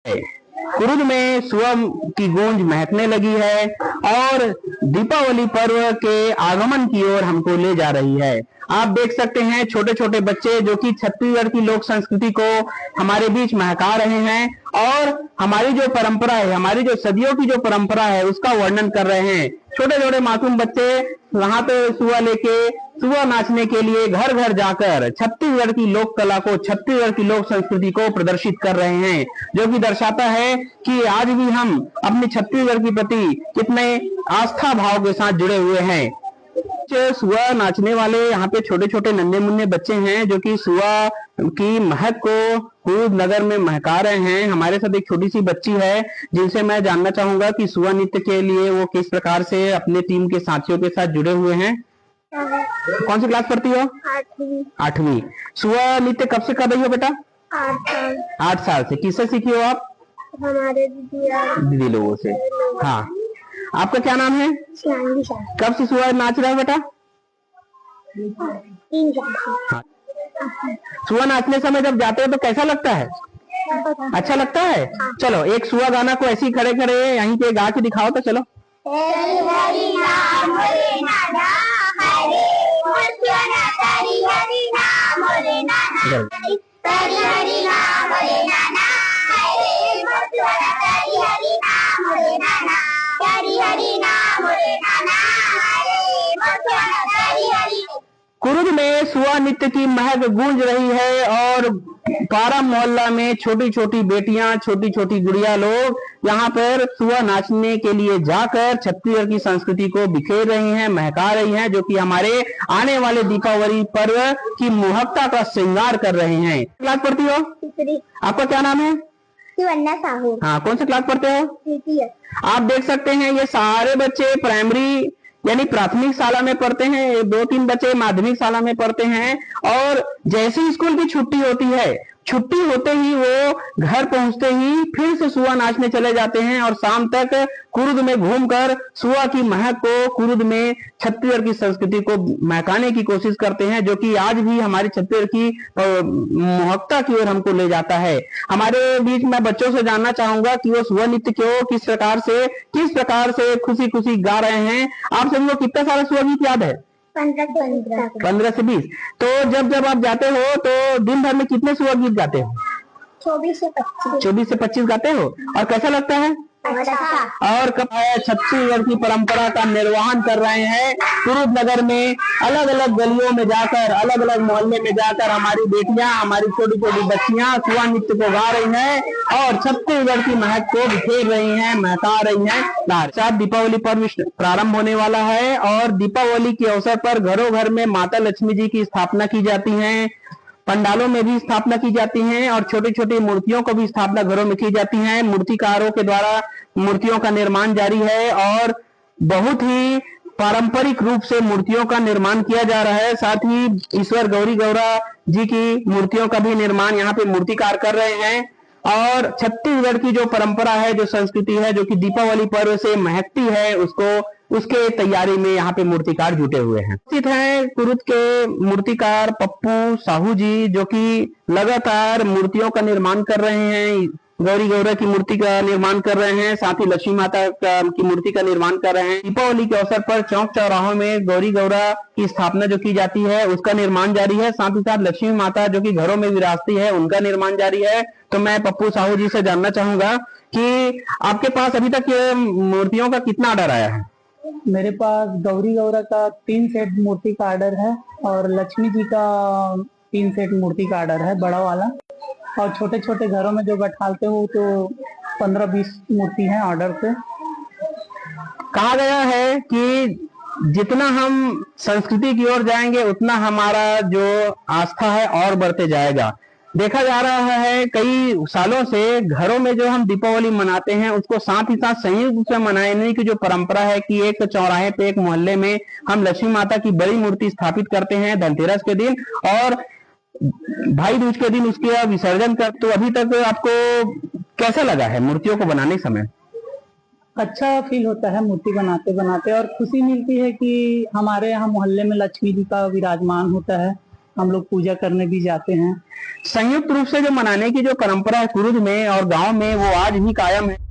कुरुद में सुबह की गूंज महकने लगी है और दीपावली पर्व के आगमन की ओर हमको ले जा रही है। आप देख सकते हैं छोटे छोटे बच्चे जो कि छत्तीसगढ़ की लोक संस्कृति को हमारे बीच महका रहे हैं और हमारी जो परंपरा है, हमारी जो सदियों की जो परंपरा है उसका वर्णन कर रहे हैं। छोटे छोटे मासूम बच्चे वहां पे सुआ लेके सुआ नाचने के लिए घर घर जाकर छत्तीसगढ़ की लोक कला को, छत्तीसगढ़ की लोक संस्कृति को प्रदर्शित कर रहे हैं, जो कि दर्शाता है कि आज भी हम अपने छत्तीसगढ़ के प्रति कितने आस्था भाव के साथ जुड़े हुए हैं। सुआ नाचने वाले यहाँ पे छोटे छोटे नन्हे मुन्ने बच्चे हैं जो कि सुआ की महक को कुरुद नगर में महका रहे हैं। हमारे साथ एक छोटी सी बच्ची है जिनसे मैं जानना चाहूंगा कि सुआ नृत्य के लिए वो किस प्रकार से अपने टीम के साथियों के साथ जुड़े हुए हैं। कौन सी क्लास पढ़ती हो? 8वीं। 8वीं। सुआ नृत्य कब से कर रही हो बेटा? 8 साल। 8 साल से। किससे सीखी हो आप? हमारे दीदी लोगों से। हाँ, आपका क्या नाम है? कब से सुआ नाच रहा है बेटा? 3 साल। सुआ नाचने समय जब जाते हो तो कैसा लगता है? अच्छा लगता है। चलो एक सुआ गाना को ऐसे ही खड़े खड़े यहीं पे गा के दिखाओ तो चलो। कुरुद में सुआ नृत्य की महक गूंज रही है और पारा मोहल्ला में छोटी छोटी बेटियां, छोटी छोटी गुड़िया लोग यहाँ पर सुआ नाचने के लिए जाकर छत्तीसगढ़ की संस्कृति को बिखेर रही हैं, महका रही हैं, जो कि हमारे आने वाले दीपावली पर्व की मोहकता का श्रृंगार कर रहे हैं। क्लास पढ़ती हो? आपका क्या नाम है? शिवन्या साहू। हाँ, कौन सी क्लास पढ़ते हो? 3th। आप देख सकते हैं ये सारे बच्चे प्राइमरी यानी प्राथमिक शाला में पढ़ते हैं, 2-3 बच्चे माध्यमिक शाला में पढ़ते हैं और जैसे ही स्कूल की छुट्टी होती है, छुट्टी होते ही वो घर पहुंचते ही फिर से सुआ नाचने चले जाते हैं और शाम तक कुरुद में घूमकर सुआ की महक को, कुरुद में छत्तीसगढ़ की संस्कृति को महकाने की कोशिश करते हैं, जो कि आज भी हमारी छत्तीसगढ़ की मोहकता की ओर हमको ले जाता है। हमारे बीच में बच्चों से जानना चाहूंगा कि वो सुआ नृत्य को किस प्रकार से खुशी खुशी गा रहे हैं। आप सभी को कितना सारा सुआ गीत याद है? 15 से 20। तो जब आप जाते हो तो दिन भर में कितने सुआ गीत गाते हो? 24 से 25। 24 से 25 गाते हो। और कैसा लगता है? अच्छा। और छत्तीसगढ़ की परंपरा का निर्वहन कर रहे हैं। कुरुद नगर में अलग अलग गलियों में जाकर, अलग अलग मोहल्ले में जाकर हमारी बेटियां, हमारी छोटी छोटी बच्चियां सुआ नृत्य को गा रही हैं और छत्तीसगढ़ की महक को बिखेर रही हैं, महका रही हैं। साथ दीपावली पर्व प्रारंभ होने वाला है और दीपावली के अवसर पर घरों घर में माता लक्ष्मी जी की स्थापना की जाती है, पंडालों में भी स्थापना की जाती हैं और छोटी छोटी मूर्तियों को भी स्थापना घरों में की जाती है। मूर्तिकारों के द्वारा मूर्तियों का निर्माण जारी है और बहुत ही पारंपरिक रूप से मूर्तियों का निर्माण किया जा रहा है। साथ ही ईश्वर गौरी गौरा जी की मूर्तियों का भी निर्माण यहाँ पे मूर्तिकार कर रहे हैं और छत्तीसगढ़ की जो परंपरा है, जो संस्कृति है, जो कि दीपावली पर्व से महकती है, उसके तैयारी में यहाँ पे मूर्तिकार जुटे हुए हैं। स्थित है कुरुद के मूर्तिकार पप्पू साहू जी, जो कि लगातार मूर्तियों का निर्माण कर रहे हैं। गौरी गौरा की मूर्ति का निर्माण कर रहे हैं, साथ ही लक्ष्मी माता की मूर्ति का निर्माण कर रहे हैं। दीपावली के अवसर पर चौक चौराहों में गौरी गौरा की स्थापना जो की जाती है उसका निर्माण जारी है। साथ ही साथ लक्ष्मी माता जो कि घरों में विराजती है उनका निर्माण जारी है। तो मैं पप्पू साहू जी से जानना चाहूंगा कि आपके पास अभी तक मूर्तियों का कितना ऑर्डर आया है? मेरे पास गौरी गौरा का 3 सेट मूर्ति का ऑर्डर है और लक्ष्मी जी का 3 सेट मूर्ति का ऑर्डर है, बड़ा वाला। और छोटे छोटे घरों में जो बैठाते हो तो 15-20 मूर्ति है ऑर्डर पे। कहा गया है कि जितना हम संस्कृति की ओर जाएंगे उतना हमारा जो आस्था है और बढ़ते जाएगा। देखा जा रहा है कई सालों से घरों में जो हम दीपावली मनाते हैं उसको साथ ही साथ संयुक्त रूप से मनाने की जो परंपरा है कि एक चौराहे पे, एक मोहल्ले में हम लक्ष्मी माता की बड़ी मूर्ति स्थापित करते हैं धनतेरस के दिन और भाई दूज के दिन उसके विसर्जन कर। तो अभी तक आपको कैसा लगा है मूर्तियों को बनाने समय? अच्छा फील होता है मूर्ति बनाते बनाते और खुशी मिलती है कि हमारे यहाँ मोहल्ले में लक्ष्मी जी का विराजमान होता है हम लोग पूजा करने भी जाते हैं। संयुक्त रूप से जो मनाने की जो परंपरा है कुरुद में और गांव में वो आज भी कायम है।